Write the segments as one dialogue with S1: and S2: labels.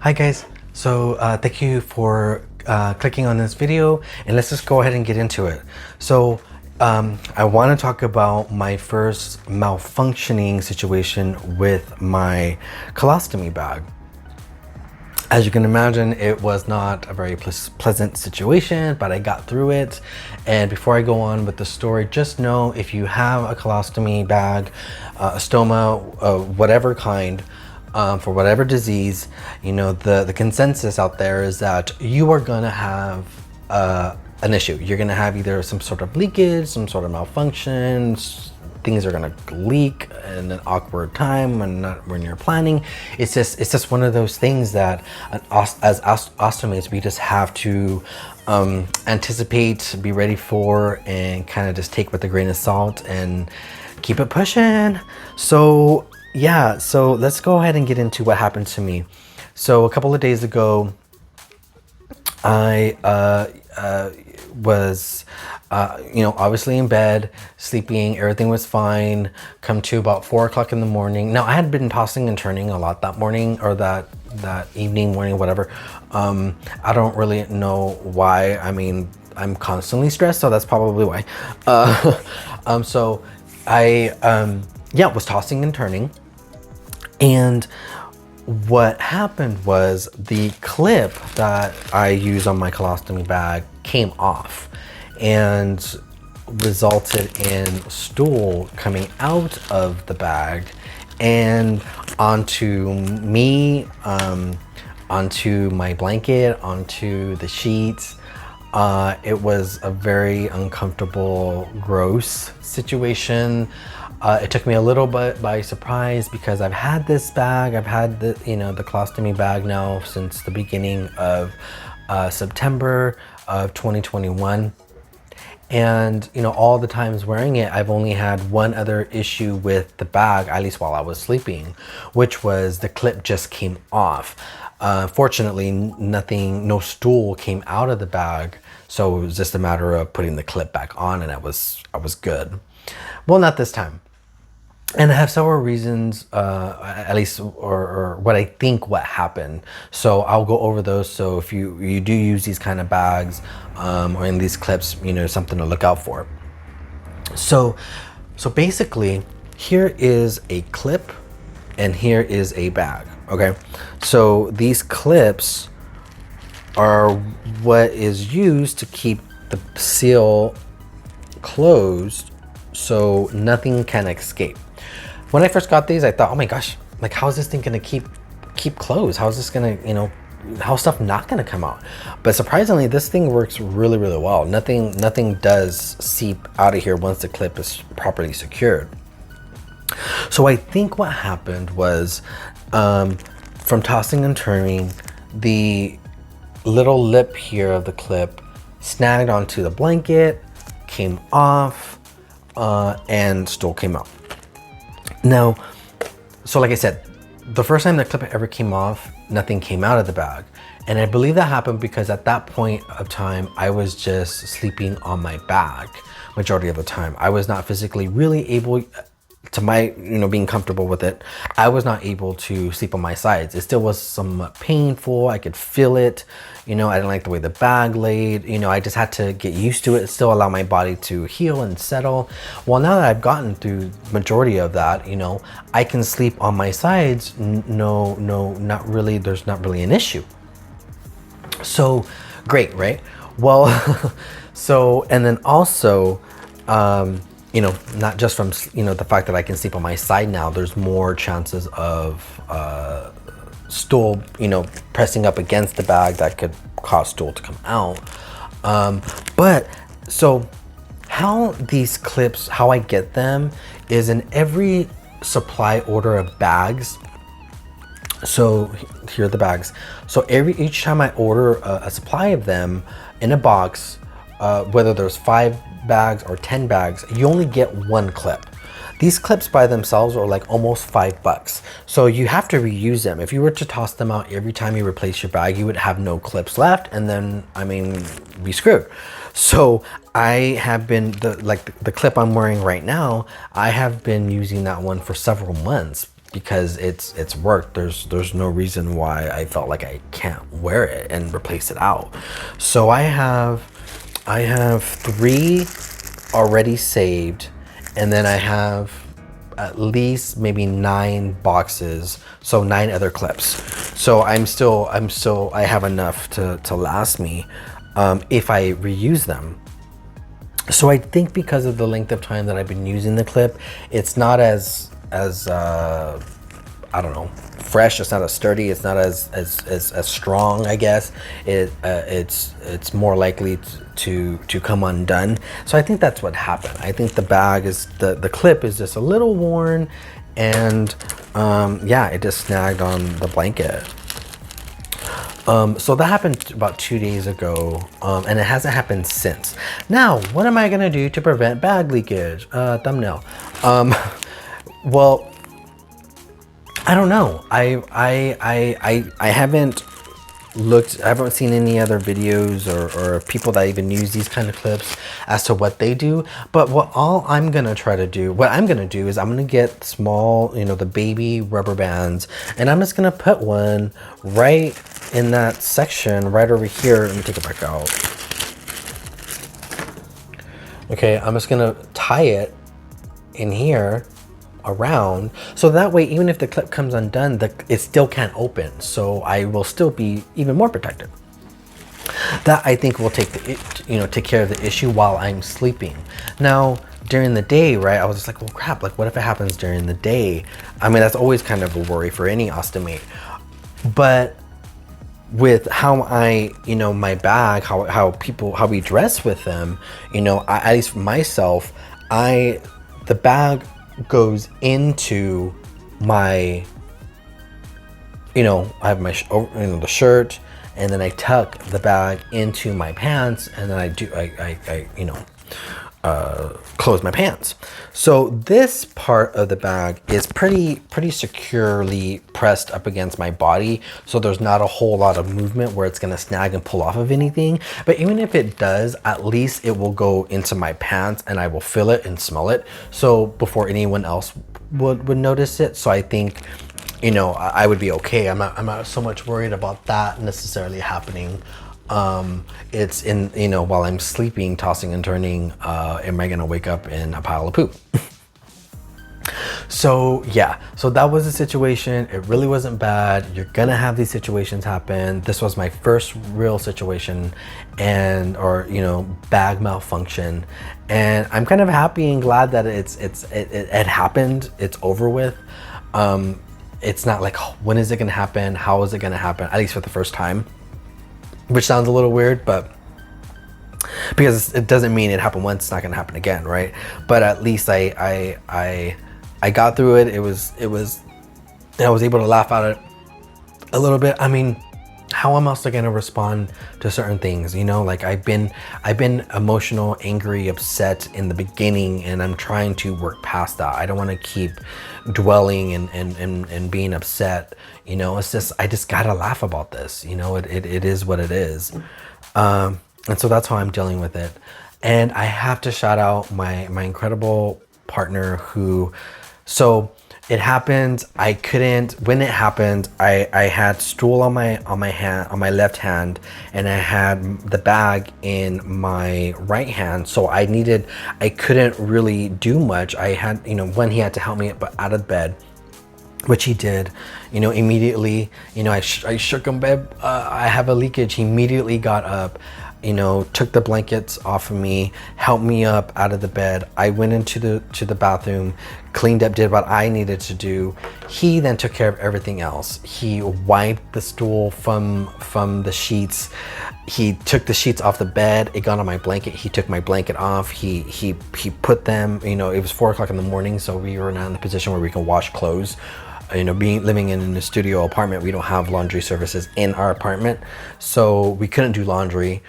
S1: Hi guys, so thank you for clicking on this video, and let's just go ahead and get into it. So I want to talk about my first malfunctioning situation with my colostomy bag. As you can imagine, it was not a very pleasant situation, but I got through it. And before I go on with the story, just know if you have a colostomy bag, a stoma, whatever kind, for whatever disease, you know, the consensus out there is that you are gonna have an issue. You're gonna have either some sort of leakage, some sort of malfunction, things are gonna leak in an awkward time when you're planning. It's just one of those things that as ostomates we just have to anticipate, be ready for, and kind of just take with a grain of salt and keep it pushing. So yeah, so let's go ahead and get into what happened to me. So a couple of days ago, I was obviously in bed, sleeping, everything was fine. Come to about 4 o'clock in the morning. Now I had been tossing and turning a lot that morning, or that evening, morning, whatever. I don't really know why. I mean, I'm constantly stressed, so that's probably why. So I was tossing and turning, and what happened was the clip that I use on my colostomy bag came off and resulted in stool coming out of the bag and onto me, onto my blanket, onto the sheets. It was a very uncomfortable, gross situation. It took me a little bit by surprise because I've had this bag, I've had the colostomy bag now since the beginning of September of 2021. And all the times wearing it, I've only had one other issue with the bag, at least while I was sleeping, which was the clip just came off. Fortunately, no stool came out of the bag, so it was just a matter of putting the clip back on, and I was good. Well, not this time. And I have several reasons, at least, or what I think what happened. So I'll go over those. So if you do use these kind of bags, or in these clips, something to look out for. So basically, here is a clip, and here is a bag. Okay, so these clips are what is used to keep the seal closed, so nothing can escape. When I first got these, I thought, oh my gosh, like how is this thing gonna keep closed? How is this gonna, how's stuff not gonna come out? But surprisingly, this thing works really, really well. Nothing does seep out of here once the clip is properly secured. So I think what happened was, from tossing and turning, the little lip here of the clip snagged onto the blanket, came off, and stool came out. Now, so like I said, the first time the clip ever came off, nothing came out of the bag. And I believe that happened because at that point of time, I was just sleeping on my back majority of the time. I was not physically really able to being comfortable with it. I was not able to sleep on my sides. It still was somewhat painful. I could feel it. I didn't like the way the bag laid. I just had to get used to it, still allow my body to heal and settle. Well, now that I've gotten through majority of that, I can sleep on my sides. No, not really. There's not really an issue. So great, right? Well, and then also, not just from, the fact that I can sleep on my side now, there's more chances of stool, pressing up against the bag that could cause stool to come out. But so how these clips, how I get them is in every supply order of bags. So here are the bags. So each time I order a supply of them in a box, whether there's 5 bags or 10 bags, you only get one clip. These clips by themselves are like almost $5. So you have to reuse them. If you were to toss them out every time you replace your bag, you would have no clips left, and then, be screwed. So I have been, the clip I'm wearing right now, I have been using that one for several months. because it's worked. There's no reason why I felt like I can't wear it and replace it out. So I have 3 already saved, and then I have at least maybe 9 boxes, so 9 other clips. So I have enough to last me if I reuse them. So I think because of the length of time that I've been using the clip, it's not as I don't know, fresh. It's not as sturdy. It's not as strong, I guess. It's more likely to come undone. So I think that's what happened. I think the bag is the clip is just a little worn, and yeah, it just snagged on the blanket. So that happened about 2 days ago, and it hasn't happened since. Now, what am I gonna do to prevent bag leakage? Thumbnail. Well, I don't know. I haven't looked. I haven't seen any other videos or people that even use these kind of clips as to what they do. But what I'm gonna do is I'm gonna get small, the baby rubber bands, and I'm just gonna put one right in that section right over here. Let me take it back out. Okay, I'm just gonna tie it in here around, so that way even if the clip comes undone, it still can't open, so I will still be even more protected. That I think will take care of the issue while I'm sleeping. Now during the day, right, I was just like, well crap, like what if it happens during the day? I mean, that's always kind of a worry for any ostomate. But with how my bag, how we dress with them, at least for myself, the bag goes into my, I have my the shirt, and then I tuck the bag into my pants, and then I close my pants. So this part of the bag is pretty securely pressed up against my body, so there's not a whole lot of movement where it's gonna snag and pull off of anything. But even if it does, at least it will go into my pants and I will feel it and smell it, so before anyone else would notice it. So I think I would be okay. I'm not so much worried about that necessarily happening. It's in, while I'm sleeping, tossing and turning, am I gonna wake up in a pile of poop? So yeah, so that was the situation. It really wasn't bad. You're gonna have these situations happen. This was my first real situation or bag malfunction, and I'm kind of happy and glad that it happened. It's over with. It's not like, oh, when is it gonna happen? How is it gonna happen? At least for the first time. Which sounds a little weird, but because it doesn't mean it happened once, it's not gonna happen again, right? But at least I got through it. I was able to laugh at it a little bit. I mean, how am I also gonna respond to certain things? Like I've been emotional, angry, upset in the beginning, and I'm trying to work past that. I don't want to keep dwelling and being upset. It's just, I just gotta laugh about this. It is what it is. And so that's how I'm dealing with it. And I have to shout out my incredible partner so it happened. When it happened, I had stool on my hand, on my left hand, and I had the bag in my right hand. So I couldn't really do much. I had, when he had to help me out of bed, which he did, immediately, I shook him, babe, I have a leakage. He immediately got up, took the blankets off of me, helped me up out of the bed. I went into the bathroom, cleaned up, did what I needed to do. He then took care of everything else. He wiped the stool from the sheets. He took the sheets off the bed. It got on my blanket. He took my blanket off. He put them, it was 4 o'clock in the morning, so we were not in the position where we can wash clothes. Living in a studio apartment, we don't have laundry services in our apartment, so we couldn't do laundry.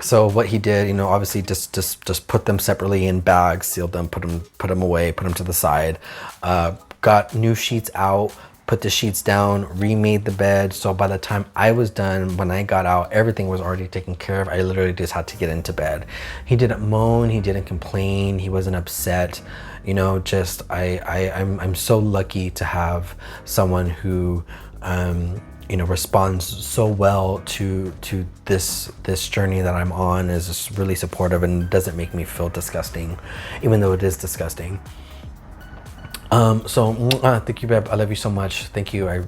S1: So what he did, obviously just put them separately in bags, sealed them, put them away, put them to the side, got new sheets out, put the sheets down, remade the bed. So by the time I was done, when I got out, everything was already taken care of. I literally just had to get into bed. He didn't moan, he didn't complain, he wasn't upset. You know, just I'm so lucky to have someone who you know, responds so well to this journey that I'm on, is just really supportive and doesn't make me feel disgusting, even though it is disgusting. So thank you, babe. I love you so much. Thank you. I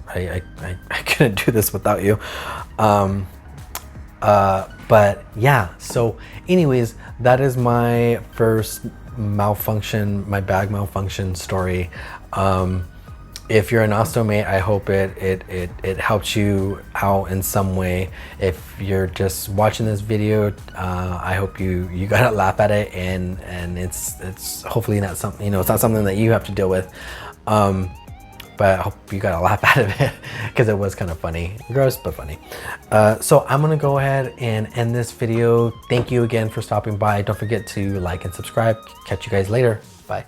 S1: couldn't do this without you. But yeah, so anyways, that is my first malfunction, my bag malfunction story. If you're an ostomate, I hope it helps you out in some way. If you're just watching this video, I hope you gotta laugh at it, and it's hopefully not something, you know, it's not something that you have to deal with. But I hope you got a laugh out of it, because it was kind of funny. Gross, but funny. So I'm gonna go ahead and end this video. Thank you again for stopping by. Don't forget to like and subscribe. Catch you guys later. Bye.